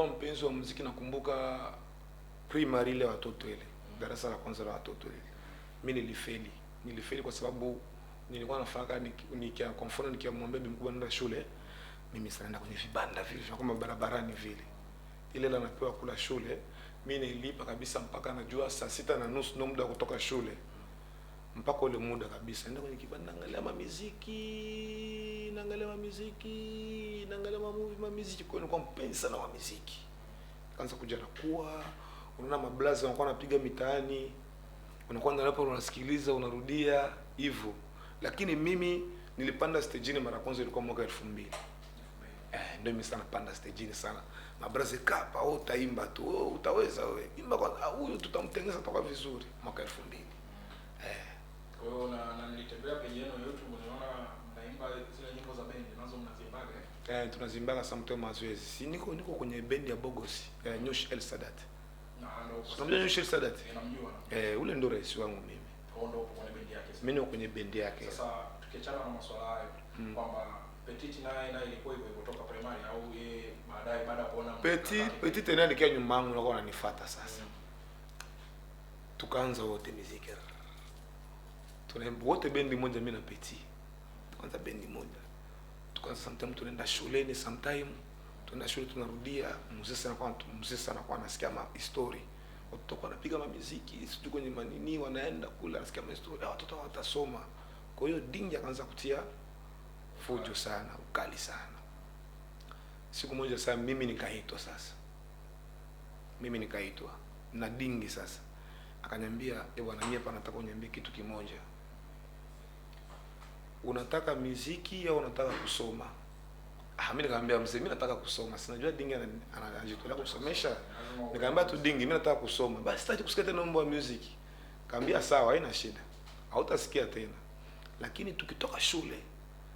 Mpenzi wa muziki nakumbuka primary ile watoto ile. Darasa la kwanza la watoto ile. Mimi nilifeli. Nilifeli kwa sababu nilikuwa nafaka nikia kwa mfano nikiamwambia bibi mkubwa nenda shule, mimi sinaenda kwenye vibanda vile kama barabarani vile. Ile la napewa kula shule, mimi nilipa kabisa mpaka najua saa 6:30 ndio muda wa kutoka shule. Mpaka ule muda kabisa naenda kwenye kibanda naangalia muziki, naangalia muziki kwa nini kwa mpenzi sana wa muziki. Kaanza kuja na kuwa unaona mablaza wanakuwa wanapiga mitaani, unakuwa hapo unasikiliza unarudia hivyo. Lakini mimi nilipanda stage mara kwanza ilikuwa mwaka 2000. Ndio mimi sana panda stage sana. Mabraze kapa au utaimba tu, utaweza wewe. Imba kwa huyu tutamtengeneza toka vizuri mwaka 2000. Kwa hiyo na nilitembea page yenu YouTube unaona mnaimba zile nyimbo za bendi nazo mnazimbaga. Tunazimbaga sometimes mazoezi. Si niko kwenye bendi ya Bogosi, Nyosh El Sadat. Unamjua Nyosh El Sadat? Namjua. Ule ndo rais wangu mimi. Kwa ndo kwenye bendi yake. Mimi niko kwenye bendi yake. Sasa tukiachana na masuala hayo kwamba Petit naye ilikuwa hivyo kutoka primary au yeye baadaye baada ya kuona Petit tena nikiwa nyuma yangu nakuwa ananifuata sasa. Tukaanza wote muziki. Tunaimba wote bendi moja mimi na Petit. Tukaanza bendi moja. Tukaanza sometimes tunaenda shuleni, sometimes tunaenda shule tunarudia, mzee sana kwa anasikia story. Watoto wanapiga muziki, sijui kwenye manini wanaenda kula anasikia story. Watoto watasoma. Kwa hiyo Dingi akaanza kutia fujo sana, ukali sana. Siku moja sasa mimi nikaitwa sasa. Na Dingi sasa. Akaniambia, bwana mimi hapa nataka uniambie kitu kimoja. Unataka muziki au unataka kusoma? Mimi nikamwambia mzee mimi nataka kusoma. Sinajua Dingi anajitolea kusomesha. Nikamwambia tu Dingi mimi nataka kusoma. Basi sitaki kusikia tena mambo ya muziki. Kaambia sawa haina shida. Hautasikia tena. Lakini tukitoka shule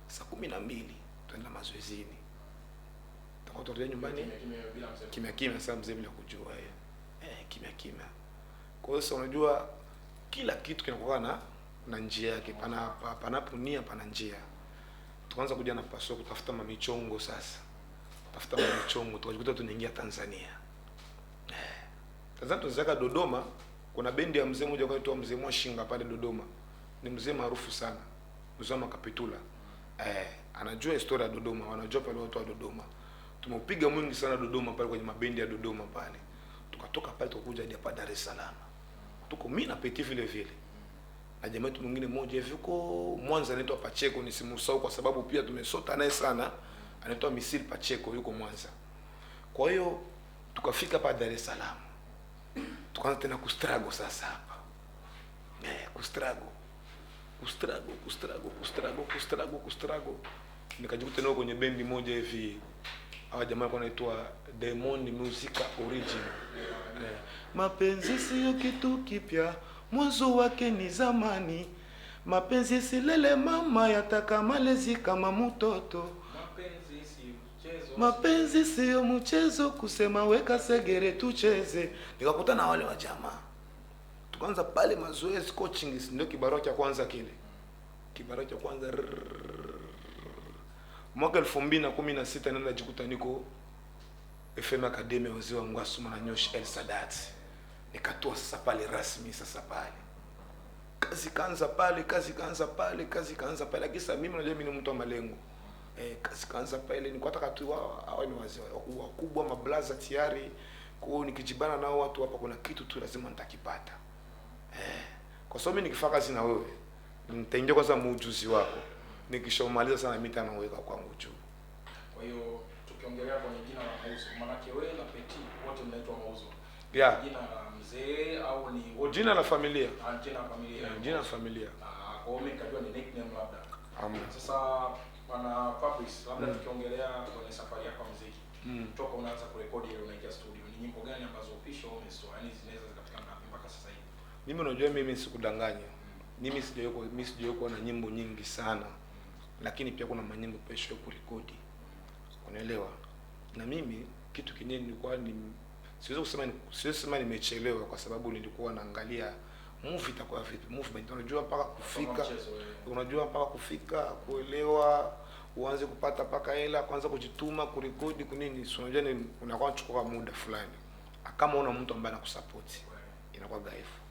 saa 12 tuenda mazoezini. Tutarudi nyumbani kimya sasa mzee bila kujua kimya. Kwa hiyo sasa unajua kila kitu kinakuwa na njia yake, panapo nia pana njia. Tukaanza kuja na paso kutafuta mamichongo sasa. Tukajikuta tunaingia Tanzania. Tanzania tunazaka Dodoma, kuna bendi ya mzee mmoja anaitwa Mzee Mwashinga pale Dodoma. Ni mzee maarufu sana. Mzee Makapitula. Anajua historia ya Dodoma, wanajua pale watu wa Dodoma. Tumepiga mwingi sana Dodoma pale kwenye mabendi ya Dodoma pale. Tukatoka pale tukakuja hadi hapa Dar es Salaam. Tuko mimi na Petit vile vile. Na jamaa yetu mwingine mmoja hivi yuko Mwanza anaitwa Pacheko, nisimsahau kwa sababu pia tumesota naye sana. Anaitwa Misil Pacheko yuko Mwanza. Kwa hiyo tukafika hapa Dar es Salaam. Tukaanza tena kustruggle sasa hapa. Kustruggle. Nikajikuta nao kwenye bendi moja hivi. Hawa jamaa walikuwa wanaitwa Diamond Music Origin. Mapenzi sio kitu kipya, mwanzo wake ni zamani. Mapenzi silele mama, yataka malezi kama mtoto. Mapenzi sio mchezo, kusema weka segere tucheze. Nikakutana na wale wa jamaa. Tukaanza pale mazoezi coaching, ndio kibarua cha kwanza kile. Mwaka 2016 nenda jikuta niko FM Academy wazee wa Ngwasuma na Nyosh El Sadat. Nikatoa sasa pale rasmi sasa pale. Kazi kaanza pale. Kisa mimi najua mimi ni mtu wa malengo. Kazi kaanza pale nilikuwa nataka tu hao ni wazee wakubwa mablaza tayari. Kwa hiyo nikijibana nao watu hapa kuna kitu tu lazima nitakipata. Kwa sababu mimi nikifanya kazi na wewe nitaingia kwanza muujuzi wako. Nikishamaliza sana mimi tanaweka kwangu juu. Kwa hiyo tukiongelea kwenye jina la Mauzo, maana yake wewe na Petit wote mnaitwa Mauzo. Jina la mzee au ni wote? Jina la familia. Jina la familia. Kwa hiyo mimi nikajua ni nickname labda. Sasa bwana Fabrice, labda tukiongelea kwenye safari yako ya muziki. Toka unaanza kurekodi ile unaingia studio, ni nyimbo gani ambazo official umetoa? Yaani zinaweza zikapatikana mpaka sasa hivi. Mimi unajua mimi sikudanganya. Mimi sijawahi na nyimbo nyingi sana. Lakini pia kuna manyimbo pesho kurekodi. Unaelewa? Na mimi kitu kingine nilikuwa siwezi kusema nimechelewa kwa sababu nilikuwa naangalia movie itakuwa vipi. Movement unajua mpaka kufika kuelewa uanze kupata paka hela, kwanza kujituma, kurekodi, kunini, unajua ni unakuwa unachukua muda fulani. Kama una mtu ambaye anakusupport, inakuwa dhaifu.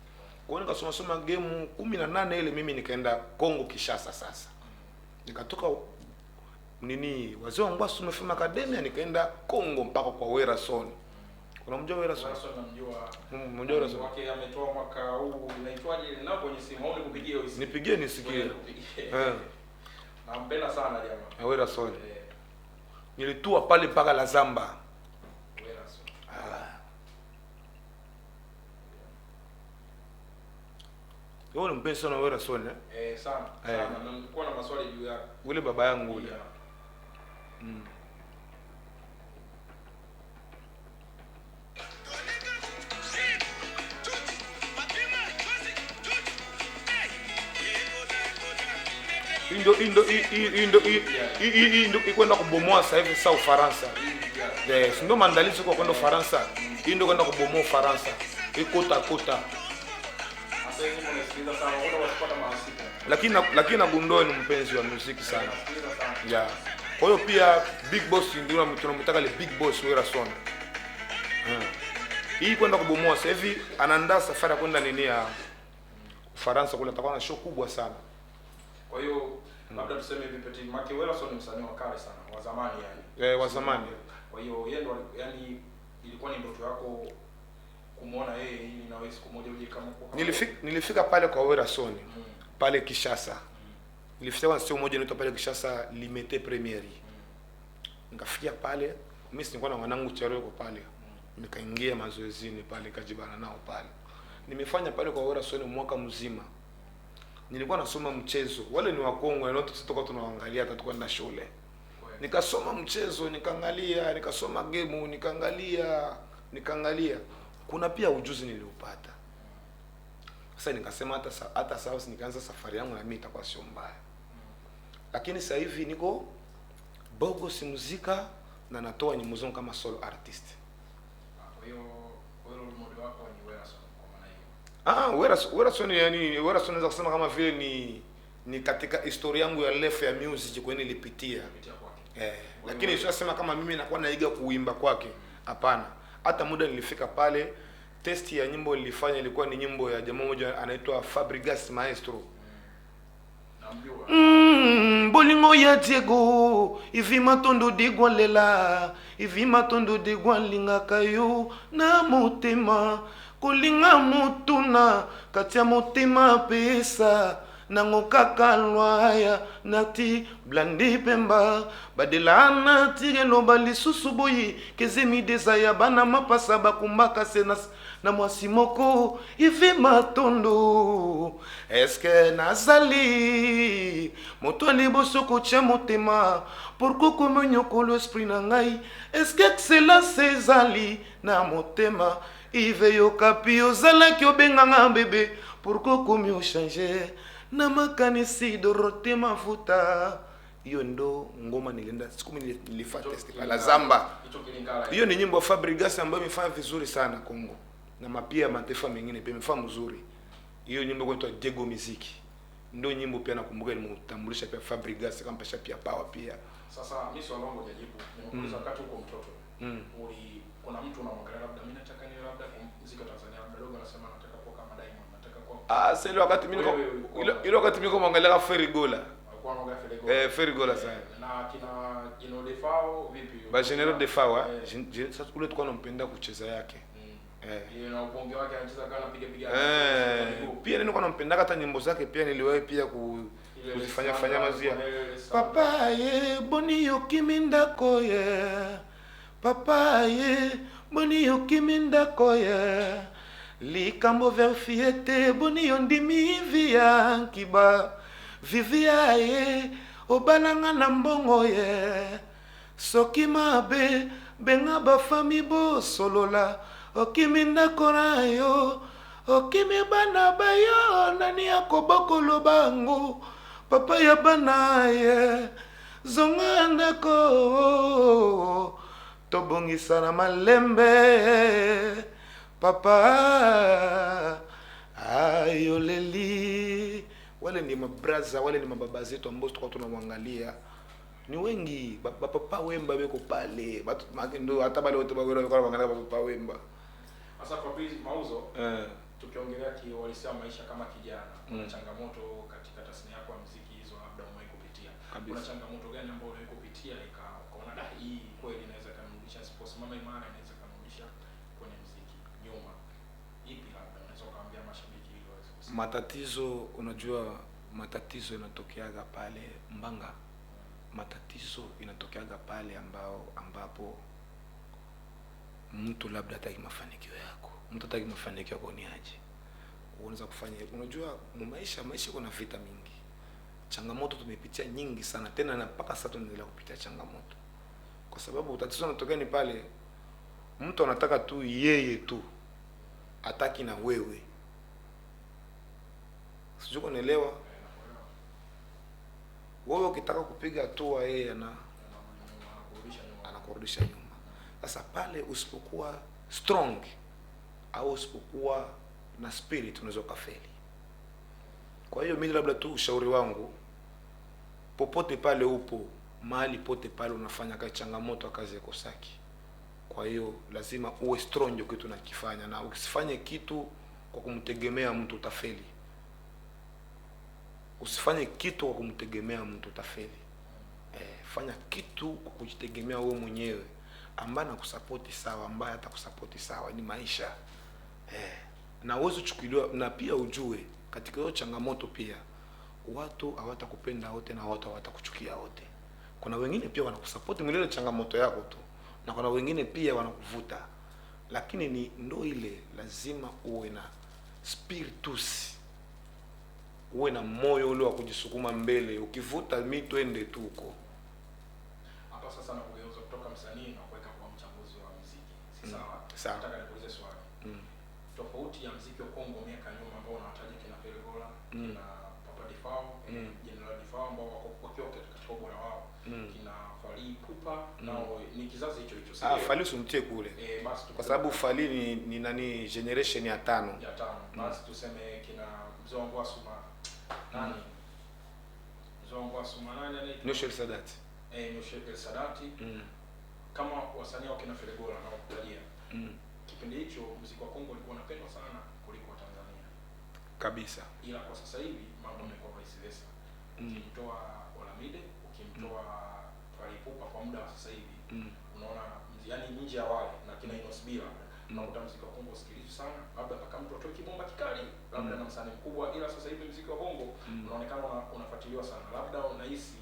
Kwa hiyo nikasoma game 18 ile, mimi nikaenda Kongo Kinshasa sasa. Nikatoka nini wazee wangu wasomefema academia, nikaenda Kongo mpaka kwa Werason. Unamjua Werason? Werason namjua. Mjua Werason. Wake ametoa mwaka huu inaitwaje ile nao kwenye simu au nikupigie hiyo simu? Nipigie nisikie. Nampenda sana jamaa. Werason. Nilitua pale mpaka la Zamba. Werason. Wewe unampensa sana Werason sana. Sana. Na nilikuwa na maswali juu yake. Ule baba yangu ule. Indo ikwenda kubomoa sasa hivi sa Ufaransa. Yes, ndio maandalizi kwa kwenda Ufaransa. Indo kwenda kubomoa Ufaransa. Ikota. Sasa hivi unasikiliza sana, unaona wasipata mahasika. Lakini nagundua ni mpenzi wa muziki sana. Yeah. Kwa hiyo pia Big Boss ndio tunamtaka ile Big Boss Werason. Hii kwenda kubomoa sasa hivi anaandaa safari ya kwenda nini ya Ufaransa, kule atakuwa na show kubwa sana. Kwa hiyo labda tuseme hivi Petit Maki Werason ni msanii wa kale sana, wa zamani yani. Wa zamani. Kwa hiyo yeye ndo yani ilikuwa ni ndoto yako kumuona yeye ili na wewe siku moja uje kama kwa. Nilifika pale kwa Werason pale Kinshasa. Nilifika siku moja nitoka pale Kinshasa Limete Premiere. Nikafikia pale, mimi nilikuwa na wanangu Charo yuko pale. Nikaingia mazoezini pale kajibana nao pale. Nimefanya pale kwa Werason mwaka mzima. Nilikuwa nasoma mchezo. Wale ni wa Kongo na wote tutoka tunaangalia hata tukwenda shule. Nikasoma mchezo, nikaangalia, nikasoma game, nikaangalia. Kuna pia ujuzi niliupata. Sasa nikasema hata sasa nikaanza safari yangu na mimi itakuwa sio mbaya. Lakini sasa hivi niko Bogo si muzika na natoa nyimbo zangu kama solo artist. Kwa hiyo model wako ni Werason kwa maana hiyo. Werason yani Werason naweza kusema kama vile ni katika historia yangu ya life ya music kwa nilipitia. Lakini sio sema kama mimi nakuwa naiga kuimba kwake. Hapana. Hata muda nilifika pale, test ya nyimbo nilifanya ilikuwa ni nyimbo ya jamaa mmoja anaitwa Fabregas Maestro. Bolingo ya Diego, ivi matondo de gwalela, ivi matondo de gwalinga kayo na motema, kolinga mutuna katia motema pesa. Nango kaka lwaya nati blandi pemba badelana tigelo bali susuboyi kezemi desaya bana mapasa bakumbaka senas na mwasi moko ivi matondo eske nazali moto liboso kotia motema pourquoi comme nyokolo esprit na ngai eske excellence ezali na motema ive yokapi ozalaki obenganga bebe pourquoi comme o changer na makanisi Dorote mafuta. Hiyo ndo ngoma nilienda siku mimi nilifanya test pala Zamba. Hiyo ni nyimbo Fabregas ambayo imefanya vizuri sana Kongo. Na mapia mataifa mengine pia imefanya mzuri. Hiyo nyimbo inaitwa Diego Muziki. Ndio nyimbo pia nakumbuka nilimtambulisha pia Fabregas kama pesha pia power pia. Sasa mimi swali langu hajajibu. Nimekuuliza wakati uko mtoto. Kuna mtu unamwangalia labda mimi nataka niwe labda muziki wa Tanzania labda dogo anasema nataka kuwa kama Diamond, nataka kuwa sasa ile wakati mimi ile wakati mimi mwangalia Ferigola. Alikuwa anaongea Ferigola. Ferigola sana. Na kina Gino Defao vipi? Ba General Defao sasa ule tulikuwa tunampenda kucheza yake. Yeye na ubonge wake anacheza kana piga. Pia nilikuwa nampenda hata nyimbo zake pia niliwahi pia kuzifanya mazia. Papa ye boni yokiminda koye. Papa ye boni yokiminda koye. Likambo verfiete boni yondimi via kiba. Vivia ye obananga na mbongo ye. Soki mabe benga ba fami bo solola. Okiminda korayo okimi bana bayo nani akoboko lobango papa ya bana ye zonganda ko tobongisa na malembe papa ayoleli. Wale ni mabraza, wale ni mababa zetu ambao tulikuwa tunamwangalia ni wengi. Papa Wemba beko pale batu ndo hata bale wote bagora kwa kuangalia Papa Wemba. Sasa Fabrice Mauzo, tukiongelea kiuhalisia maisha kama kijana, kuna changamoto katika tasnia yako ya muziki hizo labda umewahi kupitia. Kuna changamoto gani ambayo umewahi kupitia ukaona da hii kweli inaweza kanirudisha siposimama imara, inaweza kanirudisha kwenye muziki nyuma? Ipi labda unaweza kuambia mashabiki ili waweze kusikia? Matatizo, unajua matatizo yanatokeaga pale Mbanga. Matatizo inatokeaga pale ambapo mtu labda hataki mafanikio yako. Mtu hataki mafanikio yako ni aje? Unaweza kufanya, unajua maisha kuna vita mingi. Changamoto tumepitia nyingi sana, tena na mpaka sasa tunaendelea kupitia changamoto. Kwa sababu tatizo linatokea ni pale mtu anataka tu yeye tu, hataki na wewe. Sijui unaelewa? Wewe ukitaka kupiga hatua yeye anakurudisha nyuma. Sasa pale usipokuwa strong au usipokuwa na spirit unaweza kufeli. Kwa hiyo mimi labda tu ushauri wangu, popote pale upo, mahali pote pale unafanya kazi, changamoto kazi yako saki. Kwa hiyo lazima uwe strong ndio kitu unakifanya, na usifanye kitu kwa kumtegemea mtu utafeli. Usifanye kitu kwa kumtegemea mtu utafeli. Fanya kitu kwa kujitegemea wewe mwenyewe, ambaye anakusupport sawa, ambaye atakusupport sawa, ni maisha. Na uwezo chukuliwa, na pia ujue katika hiyo changamoto pia watu hawatakupenda wote na watu hawatakuchukia wote. Kuna wengine pia wanakusupport mwilele changamoto yako tu, na kuna wengine pia wanakuvuta. Lakini ni ndo ile lazima uwe na spiritus, uwe na moyo ule wa kujisukuma mbele. Ukivuta mimi twende tu huko. Hapa sasa na kugeuza kutoka msanii na kuweka kwa mchambuzi wa muziki. Si sawa? Sawa. Nataka nikuulize swali. Tofauti ya muziki wa Kongo miaka nyuma ambao unawataja kina Feregola, kina Papa Defao, General Defao ambao wakiwa katika ubora wao, kina Fally Ipupa, nao ni kizazi hicho hicho. Fally usimtie kule. Basi kwa sababu Fally ni nani, generation ya 5. Ya 5. Basi tuseme kina Mzee wangu Asuma. Nani? Mzee wangu Asuma nani anaitwa? Noshel Sadati. Noshel Sadati. Kama wasanii wa kina Feregola na wakutajia. Kipindi hicho muziki wa Kongo ulikuwa unapendwa sana kuliko wa Tanzania kabisa. Ila kwa sasa hivi mambo yamekuwa vice versa. Ukimtoa Olamide, ukimtoa Fally Ipupa kwa muda wa sasa hivi, unaona yani nje ya wale na kina Inosbila, unakuta muziki wa Kongo usikilizwe sana, labda mpaka mtu atoe kibomba kikali labda na msanii mkubwa. Ila sasa hivi muziki wa Kongo unaonekana unafuatiliwa sana. Labda unahisi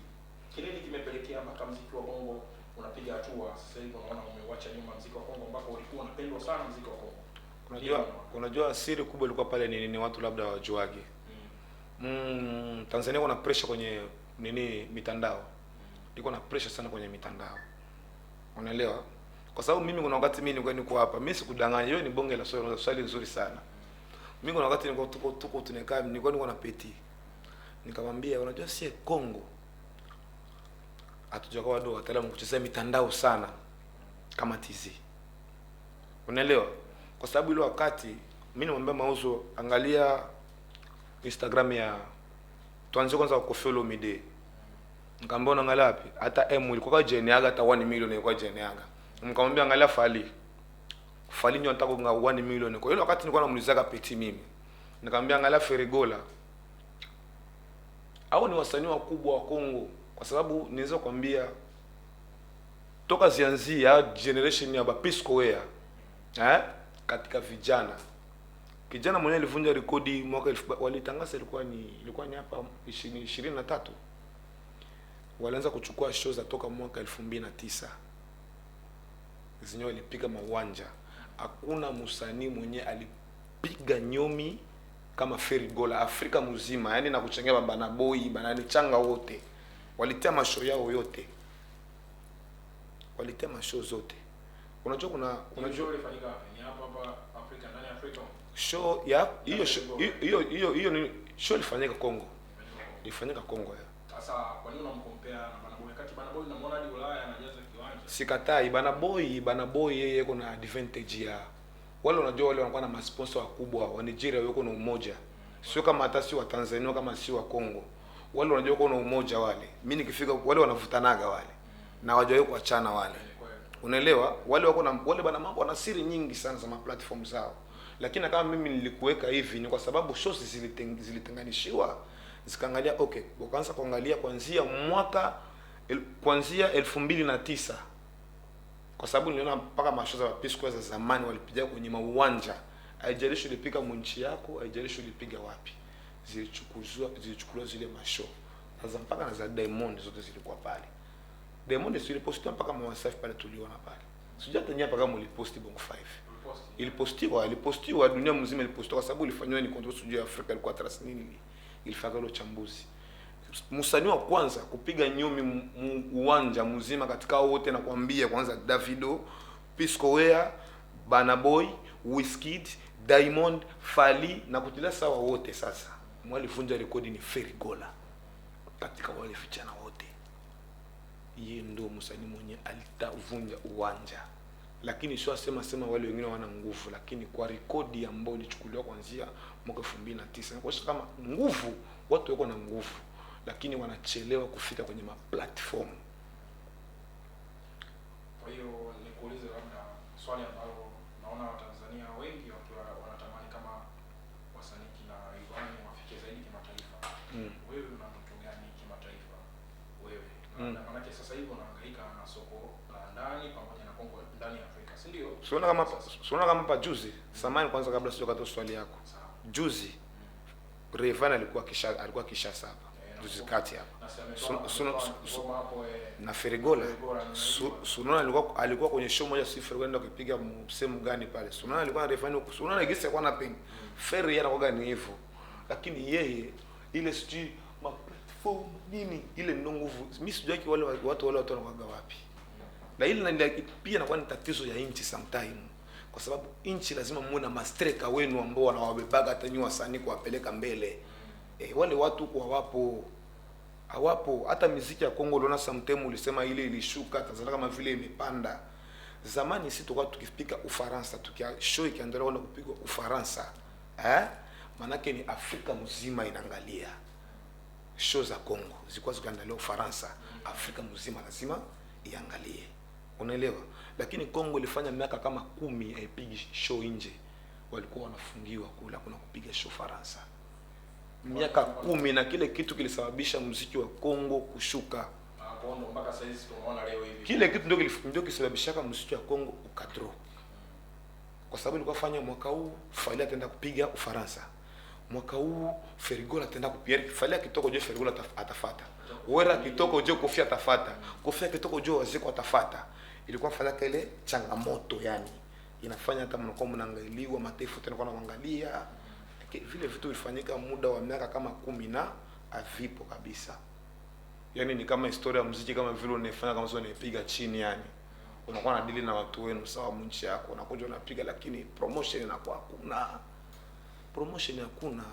kinini kimepelekea mpaka muziki wa Bongo unapiga hatua sasa hivi, unaona umeuacha nyuma muziki wa Kongo ambao ulikuwa unapendwa sana muziki wa Kongo? Unajua siri kubwa ilikuwa pale ni watu labda wajuage. Tanzania kuna pressure kwenye mitandao. Iko na pressure sana kwenye mitandao. Unaelewa? Kwa sababu mimi kuna wakati mimi niko hapa, mimi sikudanganya, hiyo ni bonge la swali nzuri sana. Mimi kuna wakati tuko tunekaa, niko na Peti. Nikamwambia unajua si Kongo hatujakuwa watu wataalamu kuchezea mitandao sana kama TZ. Unaelewa? Kwa sababu ile wakati mimi nimwambia Mauzo, angalia Instagram ya tuanze kwanza kwa follow Mide. Nikamwambia unaangalia wapi? Hata M ilikuwa kwa Jeneaga, hata 1 million ilikuwa Jeneaga. Nikamwambia angalia Fally ndio nataka kunga 1 million. Kwa hiyo wakati nilikuwa namuulizaga Peti mimi, nikamwambia angalia Feregola. Hao ni wasanii wakubwa wa Kongo, kwa sababu niweza kuambia toka zianzia generation ya Bapisco Wea katika vijana. Kijana mwenyewe alivunja rekodi mwaka walitangaza ilikuwa ni hapa 23. Walianza kuchukua shows za toka mwaka 2009. Zinyo alipiga mawanja. Hakuna msanii mwenye alipiga nyomi kama Feregola Afrika mzima, yani na kuchangia Bana Boy, Banani Changa wote. Walitia mashow yao yote. Walitia mashow zote. Unajua show ilifanyika wapi? Ni hapa Afrika, ndani ya Afrika. Show ya hiyo ni show ilifanyika Kongo. Ilifanyika Kongo ya. Sasa kwa nini unamkompare na Bana Boy? Kati Bana Boy unamwona hadi Ulaya anajaza kiwanja. Sikatai Bana Boy yeye yuko na advantage ya. Wale unajua wale wanakuwa na masponsor wakubwa wa Nigeria, yuko na umoja. Sio kama hata si wa Tanzania kama si wa Kongo. wale wanajua kuna umoja wale. Mimi nikifika wale wanavutanaga wale. Na hawajawahi kuachana wale. Unaelewa? Wale wako na wale bana mambo wana siri nyingi sana za platform zao. Lakini kama mimi nilikuweka hivi ni kwa sababu shows zilitenganishiwa, zikaangalia okay, wakaanza kuangalia kuanzia 2009. Kwa sababu niliona mpaka mashow za Peace Corps za zamani walipiga kwenye mauwanja. Haijalishi ulipiga munchi yako, haijalishi ulipiga wapi. Zilichukuliwa zile mashow. Sasa mpaka na za Diamond zote zilikuwa pale. Diamond zilipostiwa mpaka Mwasafi pale tuliona pale. Sijui hata nyapa kama uliposti Bongo 5. Ilipostiwa dunia mzima ilipostiwa kwa sababu ilifanywa ni control studio ya Afrika ilikuwa 30 ilifanya ile uchambuzi. Msanii wa kwanza kupiga nyumi uwanja mzima katika wote na kuambia kwanza Davido, Peace Corps, Burna Boy, Wizkid, Diamond, Fally na kutilia sawa wote sasa. Mwalivunja rekodi ni Ferigola. Katika wale vijana wote. Yeye ndo msanii mwenye alitavunja uwanja. Lakini sio sema wale wengine wana nguvu, lakini kwa rekodi ambayo ilichukuliwa kuanzia mwaka 2009 kwa kama nguvu, watu wako na nguvu lakini wanachelewa kufika kwenye platform. Kwa hiyo nikuulize labda swali ambalo naona Watanzania wengi wakiwa wanatamani kama wasanii na Rayvanny wafike zaidi kimataifa. Wewe una mtu gani kimataifa? Wewe. Maana sasa hivi unahangaika na soko la ndani pamoja na Kongo ndani ya Afrika, si ndio? Unaona kama hapa juzi, samani kwanza kabla sijakata swali yako. Juzi Rayvanny alikuwa Kishasa hapa. Juzi kati hapa. Na Ferigola. Sunona alikuwa kwenye show moja si Ferigola kupiga sehemu gani pale. Sunona alikuwa na Rayvanny, Sunona gisi alikuwa na ping. Ferry yana kwa gani hivyo. Lakini yeye ile sijui platform nini ile ndo nguvu. Mimi sijui wale watu wanakuaga wapi. Na ile pia inakuwa ni tatizo ya inchi sometime. Kwa sababu inchi lazima muone na mastreka wenu ambao wanawabebaga hata nyinyi wasanii kuwapeleka mbele. Wale watu kwa hawapo. Hata muziki ya Kongo uliona sometime ulisema ile ilishuka Tanzania kama vile imepanda. Zamani sisi tulikuwa tukipika Ufaransa, show ikiendelea kwenda kupigwa Ufaransa. Manake ni Afrika mzima inaangalia. Show za Kongo zilikuwa zikiandaliwa Ufaransa, Afrika mzima lazima iangalie. Unaelewa? Lakini Kongo ilifanya miaka kama 10 haipigi show nje. Walikuwa wanafungiwa kula kuna kupiga show Faransa. Miaka 10 na kile kitu kilisababisha muziki wa Kongo kushuka. Kongo mpaka sasa hivi tunaona leo hivi. Kile kitu ndio kilisababisha muziki wa Kongo ukadrop. Kwa sababu ilikuwa fanya mwaka huu Fally ataenda kupiga Ufaransa. Mwaka huu Ferigola ataenda kupiga. Fally kitoko je Ferigola atafuata. Wera kitoko je Koffi atafuata. Koffi kitoko je Waziko atafuata. Ilikuwa fanya kile changamoto yani. Inafanya hata mnakuwa mnaangaliwa mataifa tena kwa kuangalia. Vile vitu vilifanyika muda wa miaka kama 10 na havipo kabisa. Yani ni kama historia ya muziki kama vile unafanya kama sio unapiga chini yani. Unakuwa na deal na watu wenu sawa mnchi yako, unakuja unapiga lakini promotion inakuwa hakuna. Promotion hakuna.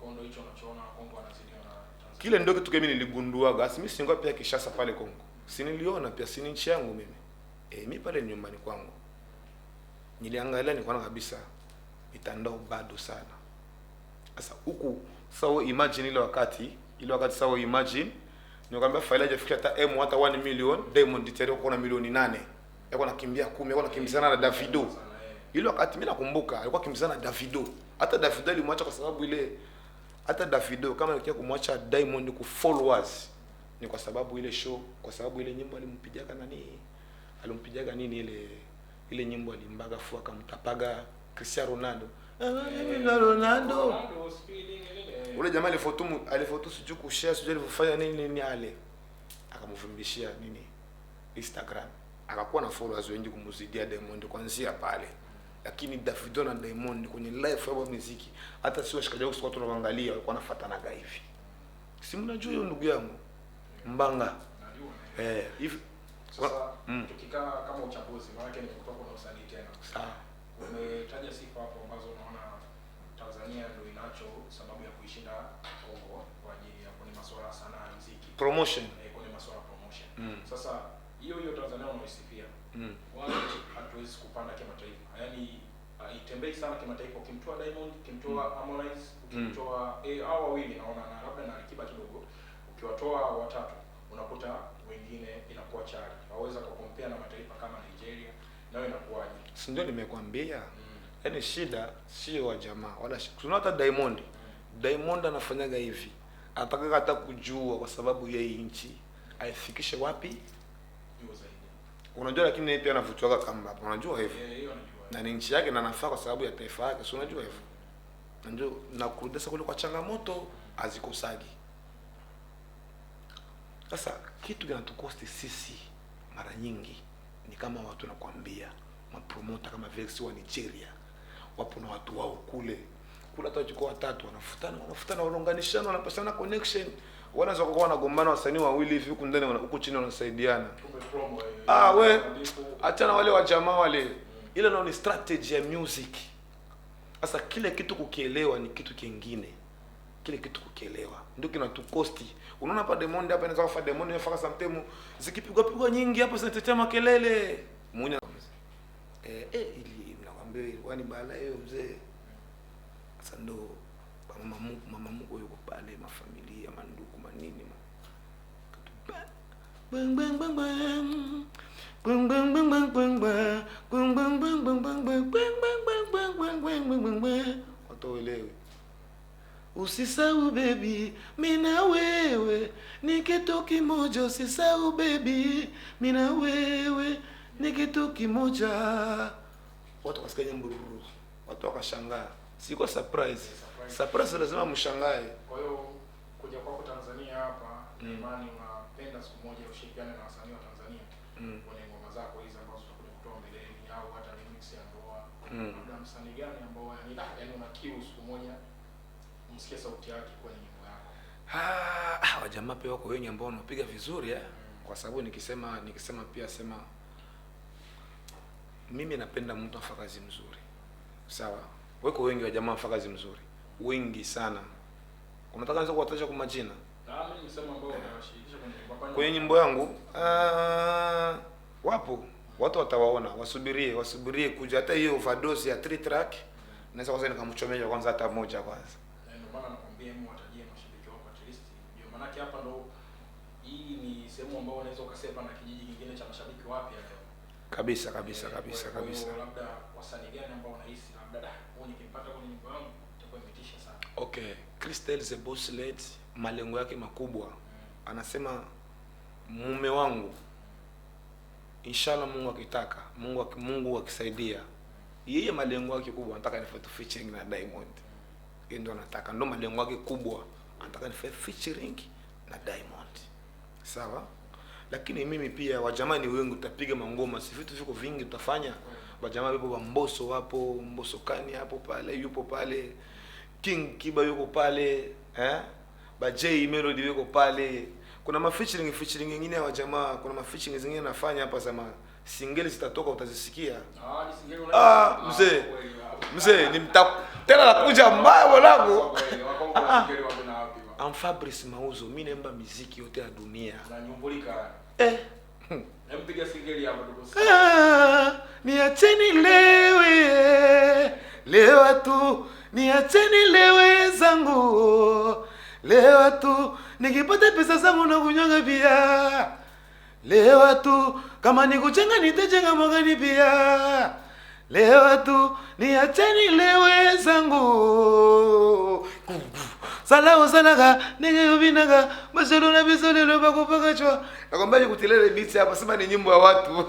Kondo hicho unachoona Kongo anazidiwa na Tanzania. Kile ndio kitu mimi niligundua gasi mimi singwa pia Kishasa pale Kongo. Si niliona pia si nchi yangu mimi. Mimi pale nyumbani kwangu. Niliangalia nikaona kabisa mitandao bado sana. Sasa huku sawa imagine ile wakati sawa imagine nikwambia Fally hajafikia hata hata 1 million, Diamond tayari uko na milioni 8. Yako nakimbia 10, yako nakimbizana na Davido. Ile wakati mimi nakumbuka alikuwa kimbizana na Davido. Hata Davido alimwacha kwa sababu ile hata Davido kama alikuwa kumwacha Diamond ku followers ni kwa sababu ile show, kwa sababu ile nyimbo alimpijaga nini ile nyimbo alimbaga fu akamtapaga Cristiano Ronaldo. Ronaldo. Ule jamaa alifoto siju kushare siju alifanya nini ale. Akamvumbishia nini Instagram. Akakuwa na followers wengi kumuzidia Diamond kuanzia pale. Lakini Davido na Diamond kwenye live ya muziki hata sio shikaji wao sio tunaangalia walikuwa wanafuatana hivi. Si mnajua hiyo ndugu yangu Mbanga. Hivi sasa tukikaa kama uchambuzi maana yake ni kutoka kwa usanii tena. Sawa. Umetaja sifa hapo ambazo unaona Tanzania ndio inacho sababu ya kuishinda Kongo kwa ajili ya kwenye masuala sana ya muziki. Promotion. Kwenye masuala promotion. Sasa hiyo Tanzania unaisifia. Wala hatuwezi kupanda kimataifa. Yaani itembei sana kimataifa. Ukimtoa Diamond, ukimtoa Harmonize, ukimtoa hao wawili naona na labda na Alikiba kidogo, ukiwatoa watatu unakuta wengine inakuwa chali. Hawaweza kukompea na mataifa kama Nigeria, nayo inakuwaje? Si ndio nimekwambia? Yaani shida sio wa jamaa wala kuna hata Diamond. Diamond anafanyaga hivi. Anataka hata kujua kwa sababu yeye nchi aifikishe wapi? Juu zaidi. Unajua, lakini yeye pia anavutiwa kama hapo. Unajua hivyo? Hiyo najua. Na ni nchi yake na nafaa kwa sababu ya taifa yake. Si unajua hivyo? Ndio na kurudisha kule kwa changamoto azikosagi. Sasa kitu kinatukosti sisi mara nyingi ni kama watu nakwambia mapromota kama Vex wa Nigeria wapo na watu wao kule hata chukua watatu wanafutana wanaunganishana wanapasana connection, wanaweza kuwa wanagombana wasanii wawili hivi huku ndani huku chini wanasaidiana. We achana wale wa jamaa wale, ile nao ni strategy ya music. Sasa kile kitu kukielewa ni kitu kingine, kile kitu kukielewa ndio kinatukosti. Unaona hapa Diamond hapa inaweza kufa Diamond yafaka sometimes zikipigwa nyingi hapa zinatetea makelele munya ili nakwambia wani bala hiyo mzee. Sasa ndo mama Mungu yuko pale, mafamilia mandugu manini bang bang bang bang bang bang bang bang bang bang bang bang bang bang bang bang bang watoelewe. Usisahau baby, mina wewe ni kitu kimoja. Usisahau baby, mina wewe ni kitu kimoja. Watu wakasikia nyimbo, watu wakashangaa. Siko surprise. Surprise lazima mshangae. Kwa hiyo kuja kwako Tanzania hapa, imani unapenda siku moja ushirikiane na wasanii wa Tanzania kwenye ngoma zako hizi ambazo tutakuja kutoa mbeleni au hata remix ya ndoa. Labda msanii gani ambao yani una kiu siku moja msikie sauti yake kwenye nyimbo yako? Wajamaa pia wako wengi ambao wanapiga vizuri kwa sababu nikisema pia sema mimi napenda mtu afanye kazi mzuri. Sawa? Wako wengi wa jamaa afanye kazi mzuri. Wengi sana. Unataka nianze kuwataja kwa majina? Mimi nisema ambao unawashirikisha kwenye nyimbo yangu. Wapo. Watu watawaona, wasubirie kuja hata hiyo overdose ya 3 track. Naweza kwanza nikamchomea kwanza hata moja kwanza. Ndio maana nakwambia mimi watajie mashabiki wako at least. Ndio maana hapa ndo hii ni sehemu ambayo unaweza ukasepa na kijiji kingine cha mashabiki wapya leo. Kabisa. Labda wasanii gani ambao unahisi labda nikimpata kwenye nyimbo yangu itakuwa imetisha sana? Okay, Crystal the Boss Lady malengo yake makubwa. Anasema mume wangu inshallah Mungu akitaka, Mungu akisaidia. Yeye malengo yake kubwa anataka nifanye featuring na Diamond. Yeye ndo anataka, ndo malengo yake kubwa. Anataka nifanye featuring na Diamond. Sawa? Lakini mimi pia wajamani wengi tutapiga mangoma, si vitu viko vingi tutafanya. Wajamaa wapo wa Mbosso, wapo Mbosso Kani hapo pale, yupo pale. King Kiba yuko pale, J Melody yuko pale. Kuna featuring nyingine ya wajamaa, kuna featuring zingine nafanya hapa sama single zitatoka utazisikia. Mzee ni tena nakuja mbaya mwanangu. Am Fabrice Mauzo, mimi naimba muziki yote ya dunia. Unanyumbulika. Nampiga single hapo ndugu. Niacheni lewe tu, niacheni lewe zangu. Lewa tu, nikipata pesa zangu na kunyonga pia. Lewa tu, kama nikuchenga nitajenga mwangani pia. Lewa tu, niacheni lewe zangu. Salamu sanaga, nige yubinaga, mashalu na bisole lo bakupaka chwa. Nakwambia nikutilele beats hapa, sema ni nyimbo ya watu.